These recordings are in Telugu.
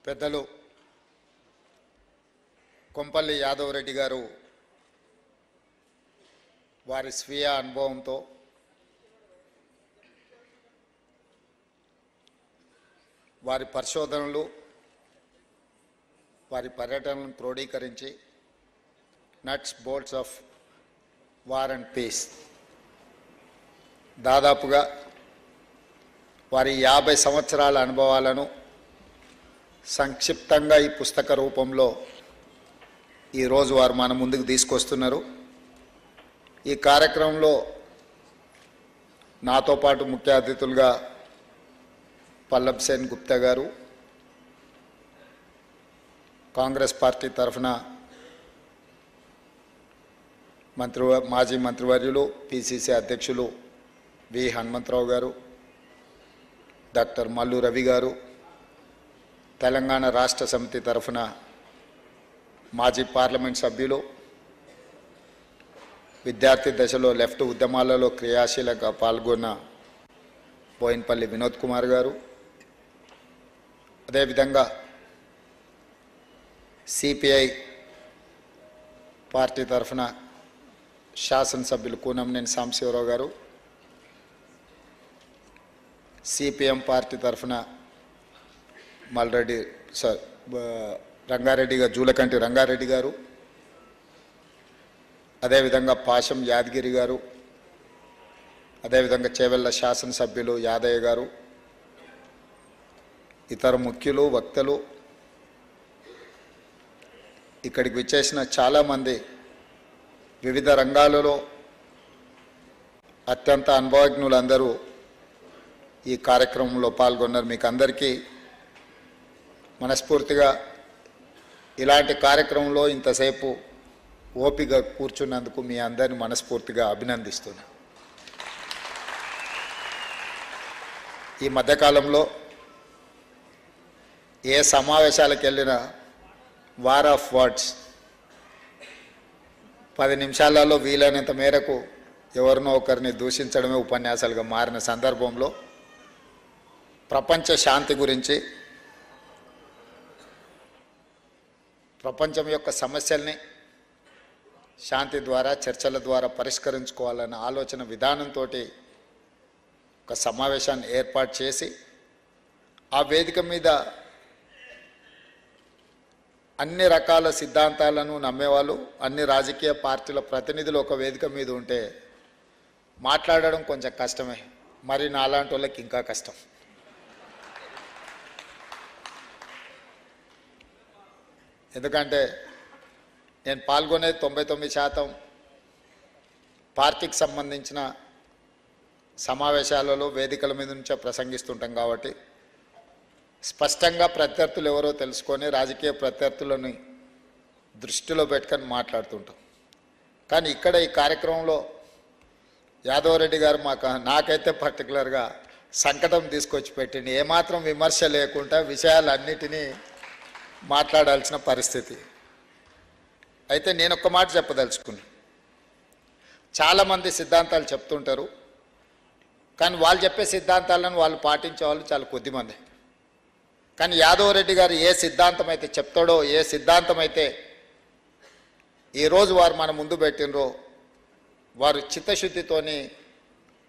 పెద్దలు కొంపల్లి యాదవ్ రెడ్డి గారు వారి స్వీయ అనుభవంతో వారి పరిశోధనలు వారి పర్యటనలను క్రోడీకరించి nuts bolts of war and peace దాదాపుగా వారి 50 సంవత్సరాల అనుభవాలను సంక్షిప్తంగా ఈ పుస్తక రూపంలో ఈరోజు వారు మన ముందుకు తీసుకొస్తున్నారు. ఈ కార్యక్రమంలో నాతో పాటు ముఖ్య అతిథులుగా పల్లబ్ సేన్ గుప్తా గారు, కాంగ్రెస్ పార్టీ తరఫున మాజీ మంత్రివర్యులు పిసిసి అధ్యక్షులు వి హనుమంతరావు గారు, డాక్టర్ మల్లు రవి గారు, తెలంగాణ రాష్ట్ర సమితి తరఫున మాజీ పార్లమెంట్ సభ్యులు, విద్యార్థి దశలో లెఫ్ట్ ఉద్యమాలలో క్రియాశీలంగా పాల్గొన్న బోయిన్పల్లి వినోద్ కుమార్ గారు, అదేవిధంగా సిపిఐ పార్టీ తరఫున శాసనసభ్యులు కూనంనేని సాంబశివరావు గారు, సిపిఎం పార్టీ తరఫున రంగారెడ్డి గారు, జూలకంటి రంగారెడ్డి గారు, అదేవిధంగా పాశం యాదగిరి గారు, అదేవిధంగా చేవెళ్ళ శాసనసభ్యులు యాదయ్య గారు, ఇతర ముఖ్యులు వక్తలు, ఇక్కడికి విచ్చేసిన చాలామంది వివిధ రంగాలలో అత్యంత అనుభవజ్ఞులందరూ ఈ కార్యక్రమంలో పాల్గొన్నారు. మీకు అందరికీ మనస్ఫూర్తిగా ఇలాంటి కార్యక్రమంలో ఇంతసేపు ఓపిక కూర్చున్నందుకు మీ అందరిని మనస్ఫూర్తిగా అభినందిస్తున్నా. ఈ మధ్యకాలంలో ఏ సమావేశాలకు వెళ్ళినా వార్ ఆఫ్ వర్డ్స్ 10 నిమిషాలలో వీలైనంత మేరకు ఎవరినో ఒకరిని దూషించడమే ఉపన్యాసాలుగా మారిన సందర్భంలో ప్రపంచ శాంతి గురించి, ప్రపంచం యొక్క సమస్యల్ని శాంతి ద్వారా చర్చల ద్వారా పరిష్కరించుకోవాలన్న ఆలోచన విధానంతో ఒక సమావేశాన్ని ఏర్పాటు చేసి ఆ వేదిక మీద అన్ని రకాల సిద్ధాంతాలను నమ్మేవాళ్ళు, అన్ని రాజకీయ పార్టీల ప్రతినిధులు ఒక వేదిక మీద ఉంటే మాట్లాడడం కొంచెం కష్టమే. మరి నాలాంటి వాళ్ళకి ఇంకా కష్టం. ఎందుకంటే నేను పాల్గొనేది 99% పార్టీకి సంబంధించిన సమావేశాలలో వేదికల మీద నుంచే ప్రసంగిస్తుంటాం కాబట్టి స్పష్టంగా ప్రత్యర్థులు ఎవరో తెలుసుకొని రాజకీయ ప్రత్యర్థులని దృష్టిలో పెట్టుకొని మాట్లాడుతుంటాం. కానీ ఇక్కడ ఈ కార్యక్రమంలో యాదవ్ రెడ్డి గారు నాకైతే పర్టికులర్గా సంకటం తీసుకొచ్చి పెట్టింది. ఏమాత్రం విమర్శ లేకుండా విషయాలన్నిటినీ మాట్లాడాల్సిన పరిస్థితి. అయితే నేను ఒక్క మాట చెప్పదలుచుకున్నాను. చాలామంది సిద్ధాంతాలు చెప్తుంటారు, కానీ వాళ్ళు చెప్పే సిద్ధాంతాలను వాళ్ళు పాటించే వాళ్ళు చాలా కొద్దిమంది. కానీ యాదవ్ రెడ్డి గారు ఏ సిద్ధాంతం అయితే చెప్తాడో, ఏ సిద్ధాంతం అయితే ఈరోజు వారు మన ముందు పెట్టినరో వారు చిత్తశుద్ధితోని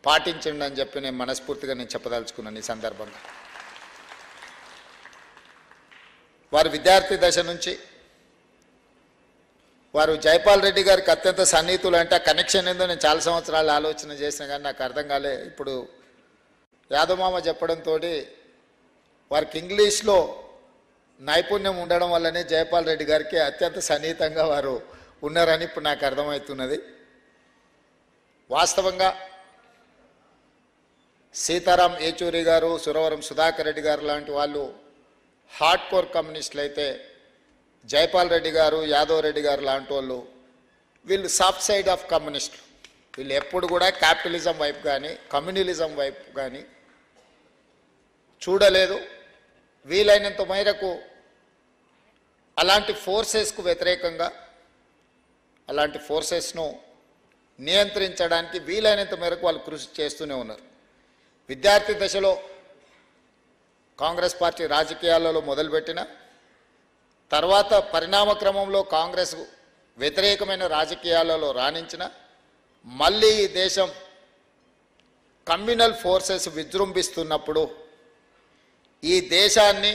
పాటించండి అని చెప్పి నేను మనస్ఫూర్తిగా చెప్పదలుచుకున్నాను. ఈ సందర్భంగా వారు విద్యార్థి దశ నుంచి వారు జైపాల్ రెడ్డి గారికి అత్యంత సన్నిహితులు. అంటే ఆ కనెక్షన్ ఏందో నేను చాలా సంవత్సరాలు ఆలోచన చేసిన కానీ నాకు అర్థం కాలే. ఇప్పుడు యాదమామ చెప్పడంతో వారికి ఇంగ్లీష్లో నైపుణ్యం ఉండడం వల్లనే జైపాల్ రెడ్డి గారికి అత్యంత సన్నిహితంగా వారు ఉన్నారని ఇప్పుడు నాకు అర్థమవుతున్నది. వాస్తవంగా సీతారాం ఏచూరి గారు, సురవరం సుధాకర్ రెడ్డి గారు లాంటి వాళ్ళు హార్డ్ కోర్ కమ్యూనిస్టులు అయితే జైపాల్ రెడ్డి గారు, యాదవ్ రెడ్డి గారు లాంటి వాళ్ళు వీళ్ళు సాఫ్ట్ సైడ్ ఆఫ్ కమ్యూనిస్టులు. వీళ్ళు ఎప్పుడు కూడా క్యాపిటలిజం వైపు కానీ కమ్యూనలిజం వైపు కానీ చూడలేదు. వీలైనంత మేరకు అలాంటి ఫోర్సెస్కు వ్యతిరేకంగా, అలాంటి ఫోర్సెస్ను నియంత్రించడానికి వీలైనంత మేరకు వాళ్ళు కృషి చేస్తూనే ఉన్నారు. విద్యార్థి దశలో కాంగ్రెస్ పార్టీ రాజకీయాలలో మొదలుపెట్టిన తర్వాత పరిణామ క్రమంలో కాంగ్రెస్ వ్యతిరేకమైన రాజకీయాలలో రాణించిన మళ్ళీ ఈ దేశం కమ్యూనల్ ఫోర్సెస్ విజృంభిస్తున్నప్పుడు ఈ దేశాన్ని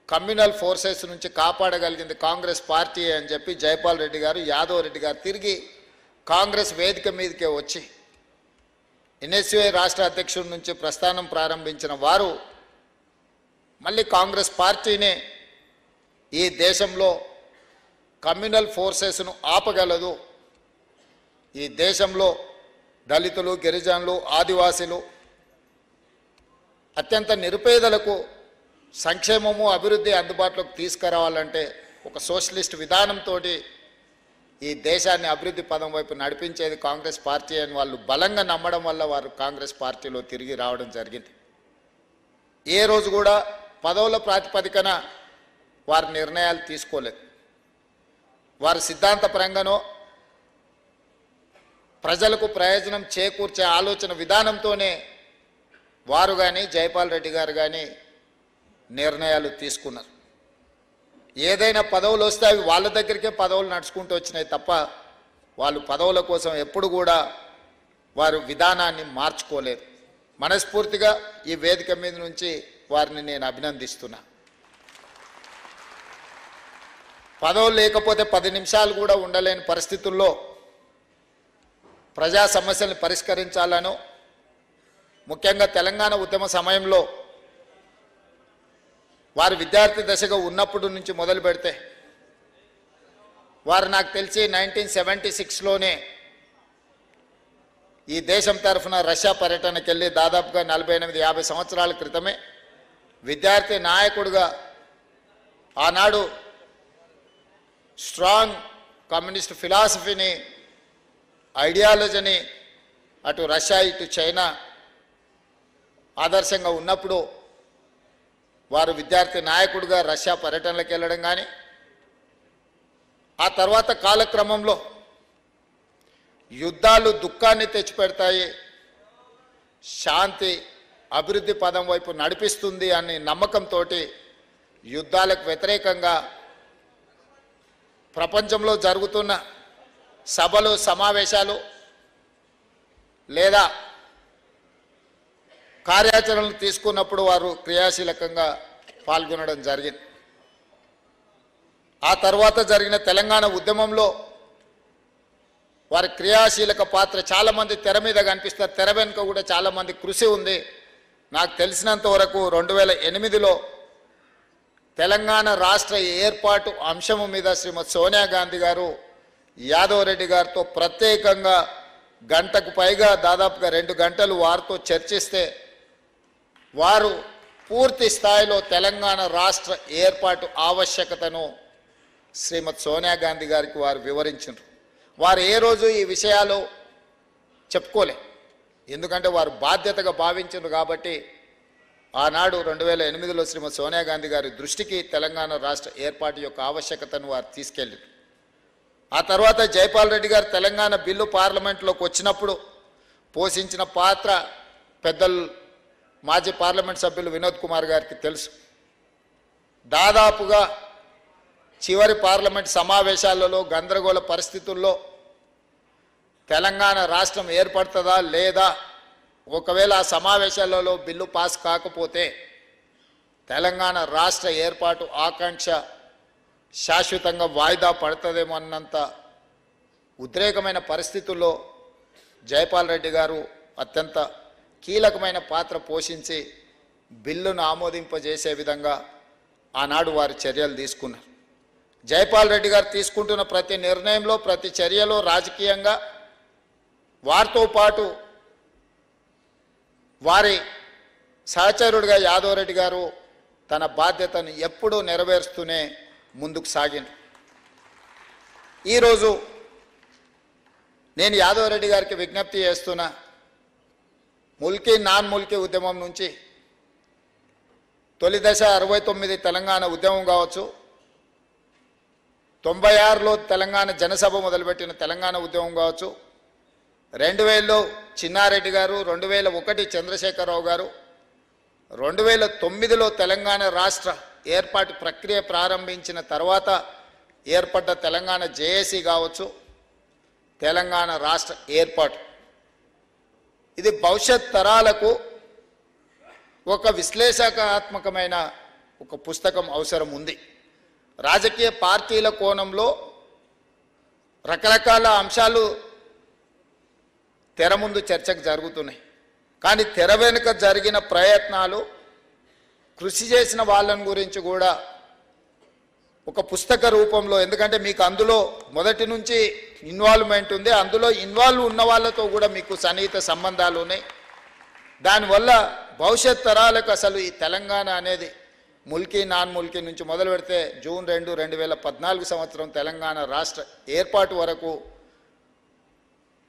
కమ్యూనల్ ఫోర్సెస్ నుంచి కాపాడగలిగింది కాంగ్రెస్ పార్టీ అని చెప్పి జైపాల్ రెడ్డి గారు, యాదవ్ రెడ్డి గారు తిరిగి కాంగ్రెస్ వేదిక మీదకే వచ్చి ఎన్ఎస్యుఐ రాష్ట్ర అధ్యక్షుడి నుంచి ప్రస్థానం ప్రారంభించిన వారు మళ్ళీ కాంగ్రెస్ పార్టీనే ఈ దేశంలో కమ్యూనల్ ఫోర్సెస్ను ఆపగలదు, ఈ దేశంలో దళితులు, గిరిజనులు, ఆదివాసీలు, అత్యంత నిరుపేదలకు సంక్షేమము, అభివృద్ధి అందుబాటులోకి తీసుకురావాలంటే ఒక సోషలిస్ట్ విధానంతో ఈ దేశాన్ని అభివృద్ధి పదం వైపు నడిపించేది కాంగ్రెస్ పార్టీ అని వాళ్ళు బలంగా నమ్మడం వల్ల వారు కాంగ్రెస్ పార్టీలో తిరిగి రావడం జరిగింది. ఏ రోజు కూడా పదవుల ప్రాతిపదికన వారి నిర్ణయాలు తీసుకోలేదు. వారి సిద్ధాంతపరంగానో ప్రజలకు ప్రయోజనం చేకూర్చే ఆలోచన విధానంతోనే వారు కానీ జైపాల్ రెడ్డి గారు కానీ నిర్ణయాలు తీసుకున్నారు. ఏదైనా పదవులు వస్తే అవి వాళ్ళ దగ్గరికే పదవులు నడుచుకుంటూ వచ్చినాయి తప్ప వాళ్ళు పదవుల కోసం ఎప్పుడు కూడా వారు విధానాన్ని మార్చుకోలేదు. మనస్ఫూర్తిగా ఈ వేదిక మీద నుంచి వారిని నేను అభినందిస్తున్నా. పదవులు లేకపోతే 10 నిమిషాలు కూడా ఉండలేని పరిస్థితుల్లో ప్రజా సమస్యలను పరిష్కరించాలను, ముఖ్యంగా తెలంగాణ ఉద్యమ సమయంలో వారు విద్యార్థి దశగా ఉన్నప్పుడు నుంచి మొదలు పెడితే వారు నాకు తెలిసి 1976లోనే ఈ దేశం తరఫున రష్యా పర్యటనకి వెళ్ళి దాదాపుగా 48-50 సంవత్సరాల క్రితమే విద్యార్థి నాయకుడిగా ఆనాడు స్ట్రాంగ్ కమ్యూనిస్ట్ ఫిలాసఫీని, ఐడియాలజీని అటు రష్యా ఇటు చైనా ఆదర్శంగా ఉన్నప్పుడు వారు విద్యార్థి నాయకుడిగా రష్యా పర్యటనలకు వెళ్ళడం కానీ, ఆ తర్వాత కాలక్రమంలో యుద్ధాలు దుఃఖాన్ని తెచ్చిపెడతాయి, శాంతి అభివృద్ధి పదం వైపు నడిపిస్తుంది అనే నమ్మకంతో యుద్ధాలకు వ్యతిరేకంగా ప్రపంచంలో జరుగుతున్న సభలు, సమావేశాలు లేదా కార్యాచరణలు తీసుకున్నప్పుడు వారు క్రియాశీలకంగా పాల్గొనడం జరిగింది. ఆ తర్వాత జరిగిన తెలంగాణ ఉద్యమంలో వారి క్రియాశీలక పాత్ర చాలామంది తెర మీద కనిపిస్తారు, తెర వెనుక కూడా చాలామంది కృషి ఉంది. నాకు తెలిసినంత వరకు 2008లో తెలంగాణ రాష్ట్ర ఏర్పాటు అంశము మీద శ్రీమతి సోనియా గాంధీ గారు యాదవ్ రెడ్డి గారితో ప్రత్యేకంగా గంటకు పైగా దాదాపుగా 2 గంటలు వారితో చర్చిస్తే వారు పూర్తి స్థాయిలో తెలంగాణ రాష్ట్ర ఏర్పాటు ఆవశ్యకతను శ్రీమతి సోనియా గాంధీ గారికి వారు వివరించారు. వారు ఏ రోజు ఈ విషయాలు చెప్పుకోలే, ఎందుకంటే వారు బాధ్యతగా భావించారు కాబట్టి ఆనాడు 2008లో శ్రీమతి సోనియా గాంధీ గారి దృష్టికి తెలంగాణ రాష్ట్ర ఏర్పాటు యొక్క ఆవశ్యకతను వారు తీసుకెళ్ళారు. ఆ తర్వాత జైపాల్ రెడ్డి గారు తెలంగాణ బిల్లు పార్లమెంట్లోకి వచ్చినప్పుడు పోషించిన పాత్ర పెద్దలు మాజీ పార్లమెంట్ సభ్యులు వినోద్ కుమార్ గారికి తెలుసు. దాదాపుగా చివరి పార్లమెంట్ సమావేశాలలో గందరగోళ పరిస్థితుల్లో తెలంగాణ రాష్ట్రం ఏర్పడుతుందా లేదా, ఒకవేళ ఆ సమావేశాలలో బిల్లు పాస్ కాకపోతే తెలంగాణ రాష్ట్ర ఏర్పాటు ఆకాంక్ష శాశ్వతంగా వాయిదా పడుతుందేమో అన్నంత ఉద్రేకమైన పరిస్థితుల్లో జైపాల్ రెడ్డి గారు అత్యంత కీలకమైన పాత్ర పోషించి బిల్లును ఆమోదింపజేసే విధంగా ఆనాడు వారి చర్యలు తీసుకున్నారు. జైపాల్ రెడ్డి గారు తీసుకుంటున్న ప్రతి నిర్ణయంలో, ప్రతి చర్యలో రాజకీయంగా వారితో పాటు వారి సహచరుడిగా యాదవ్ రెడ్డి గారు తన బాధ్యతను ఎప్పుడూ నెరవేరుస్తూనే ముందుకు సాగింది. ఈరోజు నేను యాదవ్ రెడ్డి గారికి విజ్ఞప్తి చేస్తున్నా, ముల్కీ నాన్ ముల్కీ ఉద్యమం నుంచి తొలి దశ 69 తెలంగాణ ఉద్యమం కావచ్చు, 96లో తెలంగాణ జనసభ మొదలుపెట్టిన తెలంగాణ ఉద్యమం కావచ్చు, 2000లో చిన్నారెడ్డి గారు, 2001 చంద్రశేఖరరావు గారు, 2009లో తెలంగాణ రాష్ట్ర ఏర్పాటు ప్రక్రియ ప్రారంభించిన తర్వాత ఏర్పడ్డ తెలంగాణ జేఏసీ కావచ్చు, తెలంగాణ రాష్ట్ర ఏర్పాటు, ఇది భవిష్యత్ తరాలకు ఒక విశ్లేషణాత్మకమైన ఒక పుస్తకం అవసరం ఉంది. రాజకీయ పార్టీల కోణంలో రకరకాల అంశాలు తెర ముందు చర్చకు జరుగుతున్నాయి. కానీ తెర వెనుక జరిగిన ప్రయత్నాలు, కృషి చేసిన వాళ్ళని గురించి కూడా ఒక పుస్తక రూపంలో, ఎందుకంటే మీకు అందులో మొదటి నుంచి ఇన్వాల్వ్మెంట్ ఉంది, అందులో ఇన్వాల్వ్ ఉన్న వాళ్ళతో కూడా మీకు సన్నిహిత సంబంధాలు ఉన్నాయి. దానివల్ల భవిష్యత్ తరాలకు అసలు ఈ తెలంగాణ అనేది ముల్కీ నాన్ ముల్కీ నుంచి మొదలు పెడితే జూన్ 2, 2014 సంవత్సరం తెలంగాణ రాష్ట్ర ఏర్పాటు వరకు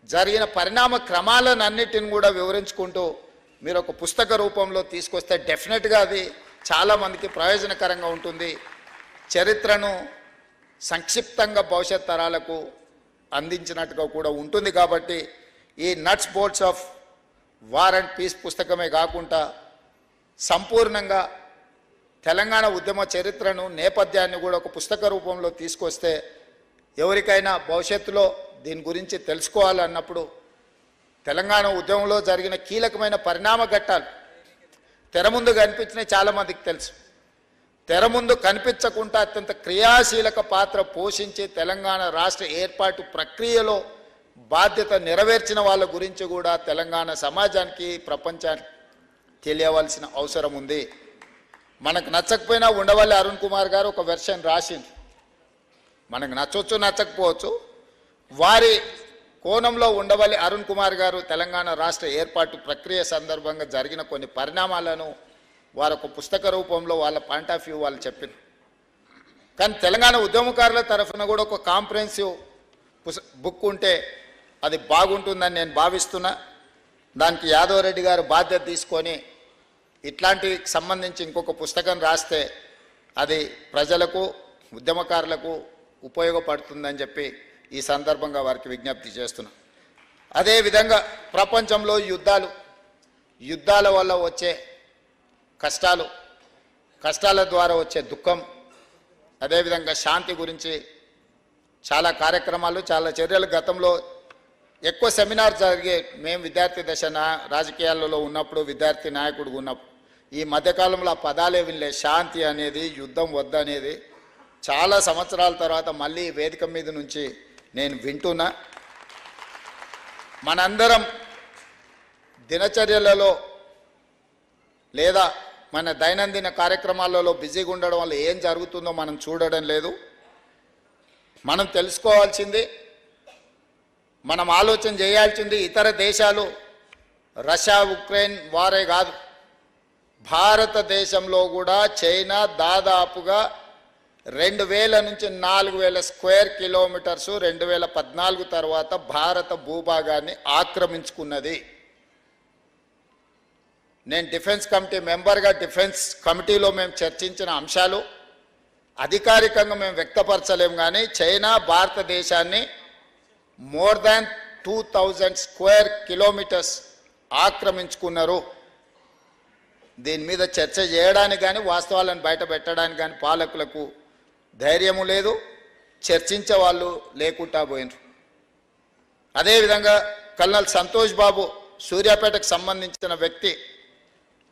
జరిగిన పరిణామ క్రమాలన్నిటిని కూడా వివరించుకుంటూ మీరు ఒక పుస్తక రూపంలో తీసుకొస్తే డెఫినెట్గా అది చాలామందికి ప్రయోజనకరంగా ఉంటుంది. చరిత్రను సంక్షిప్తంగా భవిష్యత్ తరాలకు అందించినట్టుగా కూడా ఉంటుంది. కాబట్టి ఈ nuts bolts of war and peace పుస్తకమే కాకుండా సంపూర్ణంగా తెలంగాణ ఉద్యమ చరిత్రను, నేపథ్యాన్ని కూడా ఒక పుస్తక రూపంలో తీసుకొస్తే ఎవరికైనా భవిష్యత్తులో దీని గురించి తెలుసుకోవాలన్నప్పుడు తెలంగాణ ఉద్యమంలో జరిగిన కీలకమైన పరిణామ ఘట్టాలు తెర ముందు కనిపించినాయి, చాలామందికి తెలుసు. తెర ముందు కనిపించకుండా అత్యంత క్రియాశీలక పాత్ర పోషించి తెలంగాణ రాష్ట్ర ఏర్పాటు ప్రక్రియలో బాధ్యత నెరవేర్చిన వాళ్ళ గురించి కూడా తెలంగాణ సమాజానికి, ప్రపంచానికి తెలియవలసిన అవసరం ఉంది. మనకు నచ్చకపోయినా ఉండవల్లి అరుణ్ కుమార్ గారు ఒక వెర్షన్ రాసింది. మనకు నచ్చవచ్చు, నచ్చకపోవచ్చు. వారి కోణంలో ఉండవల్లి అరుణ్ కుమార్ గారు తెలంగాణ రాష్ట్ర ఏర్పాటు ప్రక్రియ సందర్భంగా జరిగిన కొన్ని పరిణామాలను వారు ఒక పుస్తక రూపంలో వాళ్ళ పాయింట్ ఆఫ్ వ్యూ వాళ్ళు చెప్పింది. కానీ తెలంగాణ ఉద్యమకారుల తరఫున కూడా ఒక కాంప్రహెన్సివ్ బుక్ ఉంటే అది బాగుంటుందని నేను భావిస్తున్నా. దానికి యాదవ్ రెడ్డి గారు బాధ్యత తీసుకొని ఇట్లాంటికి సంబంధించి ఇంకొక పుస్తకం రాస్తే అది ప్రజలకు, ఉద్యమకారులకు ఉపయోగపడుతుందని చెప్పి ఈ సందర్భంగా వారికి విజ్ఞప్తి చేస్తున్నా. అదేవిధంగా ప్రపంచంలో యుద్ధాల వల్ల వచ్చే కష్టాల ద్వారా వచ్చే దుఃఖం, అదేవిధంగా శాంతి గురించి చాలా కార్యక్రమాలు, చాలా చర్యలు గతంలో ఎక్కువ సెమినార్ జరిగే. మేము విద్యార్థి దశ రాజకీయాలలో ఉన్నప్పుడు, విద్యార్థి నాయకుడు ఉన్నప్పుడు ఈ మధ్యకాలంలో ఆ పదాలే వినలే. శాంతి అనేది, యుద్ధం వద్దనేది చాలా సంవత్సరాల తర్వాత మళ్ళీ వేదిక మీద నుంచి నేను వింటున్నా. మనందరం దినచర్యలలో లేదా మన దైనందిన కార్యక్రమాలలో బిజీగా ఉండడం వల్ల ఏం జరుగుతుందో మనం చూడడం లేదు. మనం తెలుసుకోవాల్సింది, మనం ఆలోచన చేయాల్సింది, ఇతర దేశాలు రష్యా ఉక్రెయిన్ వారే కాదు, భారతదేశంలో కూడా చైనా దాదాపుగా 2000 నుంచి 4000 స్క్వేర్ కిలోమీటర్సు 2014 తర్వాత భారత భూభాగాన్ని ఆక్రమించుకున్నది. నేను డిఫెన్స్ కమిటీ మెంబర్గా డిఫెన్స్ కమిటీలో మేము చర్చించిన అంశాలు అధికారికంగా మేము వ్యక్తపరచలేము. కానీ చైనా భారతదేశాన్ని మోర్ దాన్ 2000 స్క్వేర్ కిలోమీటర్స్ ఆక్రమించుకున్నారు. దీని మీద చర్చ చేయడానికి కానీ వాస్తవాలను బయట పెట్టడానికి కానీ పాలకులకు ధైర్యము లేదు, చర్చించే వాళ్ళు లేకుండా పోయినారు. అదేవిధంగా కల్నల్ సంతోష్ బాబు సూర్యాపేటకు సంబంధించిన వ్యక్తి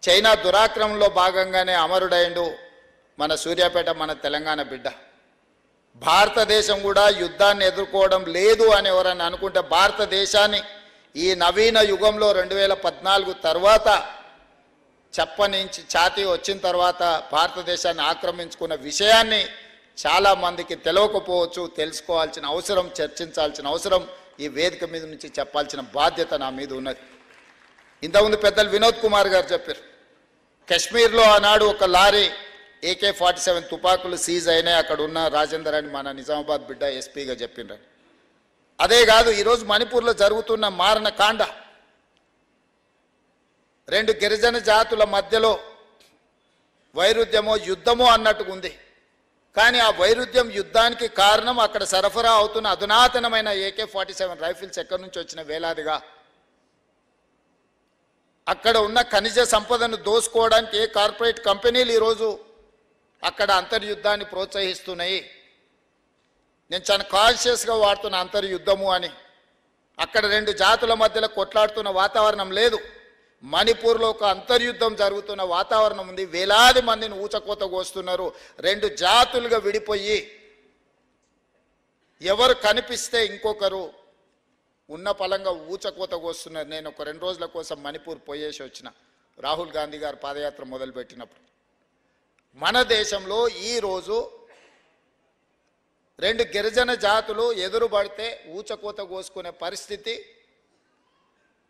చైనా దురాక్రమంలో భాగంగానే అమరుడైండు. మన సూర్యాపేట మన తెలంగాణ బిడ్డ. భారతదేశం కూడా యుద్ధాన్ని ఎదుర్కోవడం లేదు అని ఎవరన్నా అనుకుంటే భారతదేశాన్ని ఈ నవీన యుగంలో 2014 తర్వాత చెప్పనించి ఛాతీ వచ్చిన తర్వాత భారతదేశాన్ని ఆక్రమించుకున్న విషయాన్ని చాలామందికి తెలియకపోవచ్చు. తెలుసుకోవాల్సిన అవసరం, చర్చించాల్సిన అవసరం ఈ వేదిక మీద నుంచి చెప్పాల్సిన బాధ్యత నా మీద ఉన్నది. ఇంతకుముందు పెద్దలు వినోద్ కుమార్ గారు చెప్పారు, కశ్మీర్లో ఆనాడు ఒక లారీ AK-47 తుపాకులు సీజ్ అయినాయి, అక్కడ ఉన్న రాజేందర్ అని మన నిజామాబాద్ బిడ్డ ఎస్పీగా చెప్పిండ్రని. అదే కాదు, ఈరోజు మణిపూర్లో జరుగుతున్న మారణ కాండ, 2 గిరిజన జాతుల మధ్యలో వైరుధ్యమో యుద్ధమో అన్నట్టుగా ఉంది. కానీ ఆ వైరుధ్యం, యుద్ధానికి కారణం అక్కడ సరఫరా అవుతున్న అధునాతనమైన AK-47 రైఫిల్స్ ఎక్కడి నుంచి వచ్చిన వేలాదిగా. అక్కడ ఉన్న ఖనిజ సంపదను దోసుకోవడానికి ఏ కార్పొరేట్ కంపెనీలు ఈరోజు అక్కడ అంతర్యుద్ధాన్ని ప్రోత్సహిస్తున్నాయి. నేను చాలా కాన్షియస్గా వాడుతున్న అంతర్యుద్ధము అని. అక్కడ రెండు జాతుల మధ్యలో కొట్లాడుతున్న వాతావరణం లేదు. మణిపూర్లో ఒక అంతర్యుద్ధం జరుగుతున్న వాతావరణం ఉంది. వేలాది మందిని ఊచకోత కోస్తున్నారు. రెండు జాతులుగా విడిపోయి ఎవరు కనిపిస్తే ఇంకొకరు ఉన్న పలంగా ఊచకోత కోస్తున్నారు. నేను ఒక 2 రోజుల కోసం మణిపూర్ పోయేసి వచ్చిన, రాహుల్ గాంధీ గారు పాదయాత్ర మొదలుపెట్టినప్పుడు. మన దేశంలో ఈరోజు రెండు గిరిజన జాతులు ఎదురుపడితే ఊచకోత కోసుకునే పరిస్థితి,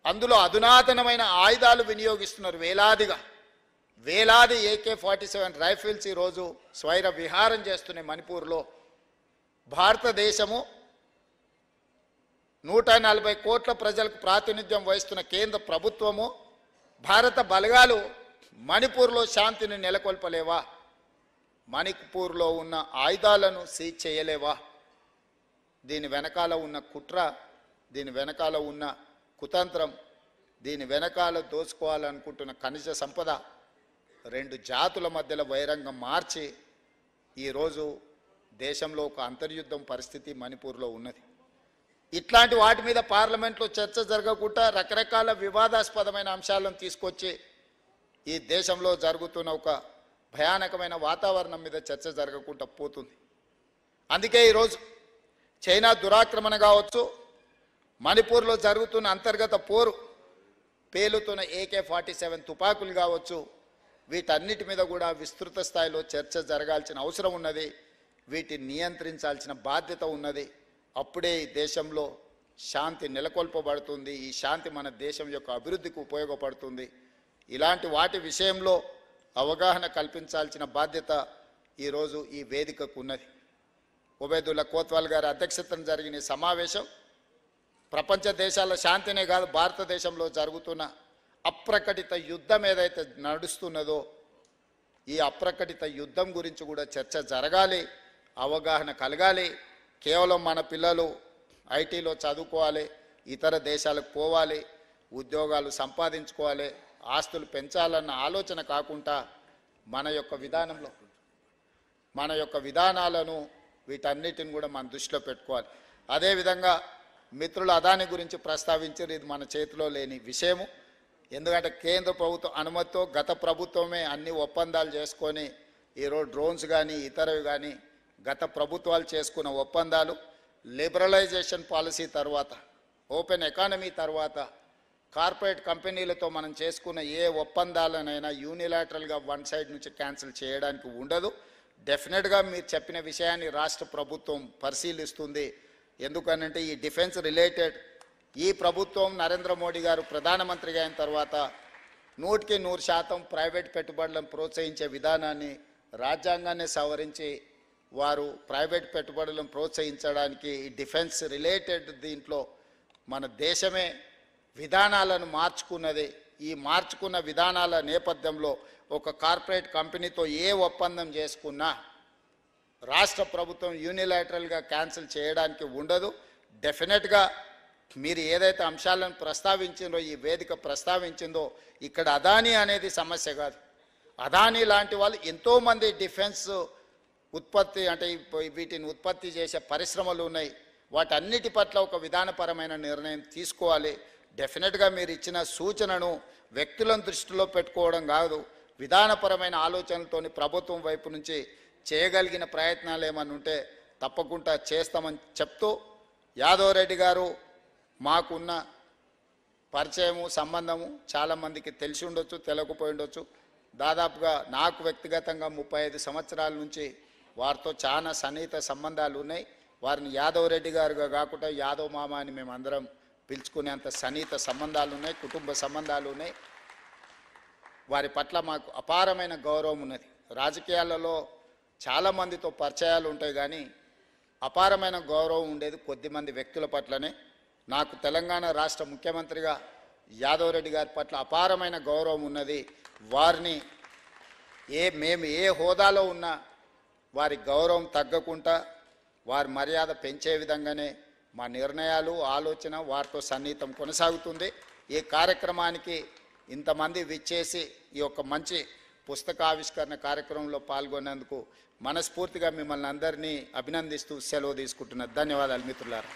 అందులో అధునాతనమైన ఆయుధాలు వినియోగిస్తున్నారు వేలాదిగా. వేలాది AK-47 రైఫిల్స్ ఈరోజు స్వైర విహారం చేస్తున్నాయి మణిపూర్లో. భారతదేశము 140 కోట్ల ప్రజలకు ప్రాతినిధ్యం వహిస్తున్న కేంద్ర ప్రభుత్వము, భారత బలగాలు మణిపూర్లో శాంతిని నెలకొల్పలేవా? మణిపూర్లో ఉన్న ఆయుధాలను సీజ్ చేయలేవా? దీని వెనకాల ఉన్న కుట్ర, దీని వెనకాల ఉన్న కుతంత్రం, దీని వెనకాల దోచుకోవాలనుకుంటున్న ఖనిజ సంపద రెండు జాతుల మధ్యలో వైరంగం మార్చి ఈరోజు దేశంలో ఒక అంతర్యుద్ధం పరిస్థితి మణిపూర్లో ఉన్నది. ఇట్లాంటి వాటి మీద పార్లమెంట్లో చర్చ జరగకుండా రకరకాల వివాదాస్పదమైన అంశాలను తీసుకొచ్చి ఈ దేశంలో జరుగుతున్న ఒక భయానకమైన వాతావరణం మీద చర్చ జరగకుండా పోతుంది. అందుకే ఈరోజు చైనా దురాక్రమణ కావచ్చు, మణిపూర్లో జరుగుతున్న అంతర్గత పోరు, పేలుతున్న AK-47 తుపాకులు కావచ్చు, వీటన్నిటి మీద కూడా విస్తృత స్థాయిలో చర్చ జరగాల్సిన అవసరం ఉన్నది. వీటిని నియంత్రించాల్సిన బాధ్యత ఉన్నది. అప్పుడే ఈ దేశంలో శాంతి నెలకొల్పబడుతుంది. ఈ శాంతి మన దేశం యొక్క అభివృద్ధికి ఉపయోగపడుతుంది. ఇలాంటి వాటి విషయంలో అవగాహన కల్పించాల్సిన బాధ్యత ఈరోజు ఈ వేదికకు ఉన్నది. ఉబైదుల్లా కోత్వాల్ గారి అధ్యక్షతన జరిగిన సమావేశం ప్రపంచ దేశాల శాంతినే కాదు, భారతదేశంలో జరుగుతున్న అప్రకటిత యుద్ధం ఏదైతే నడుస్తున్నదో ఈ అప్రకటిత యుద్ధం గురించి కూడా చర్చ జరగాలి, అవగాహన కలగాలి. కేవలం మన పిల్లలు ఐటీలో చదువుకోవాలి, ఇతర దేశాలకు పోవాలి, ఉద్యోగాలు సంపాదించుకోవాలి, ఆస్తులు పెంచాలన్న ఆలోచన కాకుండా మన యొక్క విధానంలో మన యొక్క విధానాలను వీటన్నిటిని కూడా మన దృష్టిలో పెట్టుకోవాలి. అదేవిధంగా మిత్రులు అదాని గురించి ప్రస్తావించారు. ఇది మన చేతిలో లేని విషయము. ఎందుకంటే కేంద్ర ప్రభుత్వం అనుమతితో గత ప్రభుత్వమే అన్ని ఒప్పందాలు చేసుకొని ఈరోజు డ్రోన్స్ కానీ ఇతరవి కానీ గత ప్రభుత్వాలు చేసుకున్న ఒప్పందాలు, లిబరలైజేషన్ పాలసీ తర్వాత, ఓపెన్ ఎకానమీ తర్వాత కార్పొరేట్ కంపెనీలతో మనం చేసుకున్న ఏ ఒప్పందాలనైనా యూనిలాటరల్గా వన్ సైడ్ నుంచి క్యాన్సిల్ చేయడానికి ఉండదు. డెఫినెట్గా మీరు చెప్పిన విషయాన్ని రాష్ట్ర ప్రభుత్వం పరిశీలిస్తుంది. ఎందుకనంటే ఈ డిఫెన్స్ రిలేటెడ్ ఈ ప్రభుత్వం నరేంద్ర మోడీ గారు ప్రధానమంత్రిగా అయిన తర్వాత 100% ప్రైవేట్ పెట్టుబడులను ప్రోత్సహించే విధానాన్ని రాజ్యాంగాన్ని సవరించి వారు ప్రైవేట్ పెట్టుబడులను ప్రోత్సహించడానికి ఈ డిఫెన్స్ రిలేటెడ్ దీంట్లో మన దేశమే విధానాలను మార్చుకున్నది. ఈ మార్చుకున్న విధానాల నేపథ్యంలో ఒక కార్పొరేట్ కంపెనీతో ఏ ఒప్పందం చేసుకున్నా రాష్ట్ర ప్రభుత్వం యూనిలాటరల్గా క్యాన్సిల్ చేయడానికి ఉండదు. డెఫినెట్గా మీరు ఏదైతే అంశాలను ప్రస్తావించిందో, ఈ వేదిక ప్రస్తావించిందో, ఇక్కడ అదానీ అనేది సమస్య కాదు. అదానీ లాంటి వాళ్ళు ఎంతోమంది డిఫెన్స్ ఉత్పత్తి అంటే వీటిని ఉత్పత్తి చేసే పరిశ్రమలు ఉన్నాయి. వాటన్నిటి పట్ల ఒక విధానపరమైన నిర్ణయం తీసుకోవాలి. డెఫినెట్గా మీరు ఇచ్చిన సూచనను వ్యక్తులను దృష్టిలో పెట్టుకోవడం కాదు, విధానపరమైన ఆలోచనలతోని ప్రభుత్వం వైపు నుంచి చేయగలిగిన ప్రయత్నాలు ఏమన్నా ఉంటే తప్పకుండా చేస్తామని చెప్తూ, యాదవ్ రెడ్డి గారు మాకున్న పరిచయము సంబంధము చాలామందికి తెలిసి ఉండొచ్చు, తెలియకపోయి ఉండొచ్చు. దాదాపుగా నాకు వ్యక్తిగతంగా 35 సంవత్సరాల నుంచి వారితో చాలా సన్నిహిత సంబంధాలు ఉన్నాయి. వారిని యాదవ్ రెడ్డి గారుగా కాకుండా యాదవ్ మామ అని మేము అందరం పిలుచుకునేంత సన్నిహిత సంబంధాలు ఉన్నాయి, కుటుంబ సంబంధాలు ఉన్నాయి. వారి పట్ల మాకు అపారమైన గౌరవం ఉన్నది. రాజకీయాలలో చాలామందితో పరిచయాలు ఉంటాయి కానీ అపారమైన గౌరవం ఉండేది కొద్దిమంది వ్యక్తుల పట్లనే. నాకు తెలంగాణ రాష్ట్ర ముఖ్యమంత్రిగా యాదవ్ రెడ్డి గారి పట్ల అపారమైన గౌరవం ఉన్నది. వారిని మేము ఏ హోదాలో ఉన్నా వారి గౌరవం తగ్గకుండా వారి మర్యాద పెంచే విధంగానే మా నిర్ణయాలు, ఆలోచన వారితో సన్నిహితం కొనసాగుతుంది. ఈ కార్యక్రమానికి ఇంతమంది విచ్చేసి ఈ యొక్క మంచి పుస్తకావిష్కరణ కార్యక్రమంలో పాల్గొన్నందుకు మనస్ఫూర్తిగా మిమ్మల్ని అందరినీ అభినందిస్తూ సెలవు తీసుకుంటున్నా. ధన్యవాదాలు మిత్రులారా.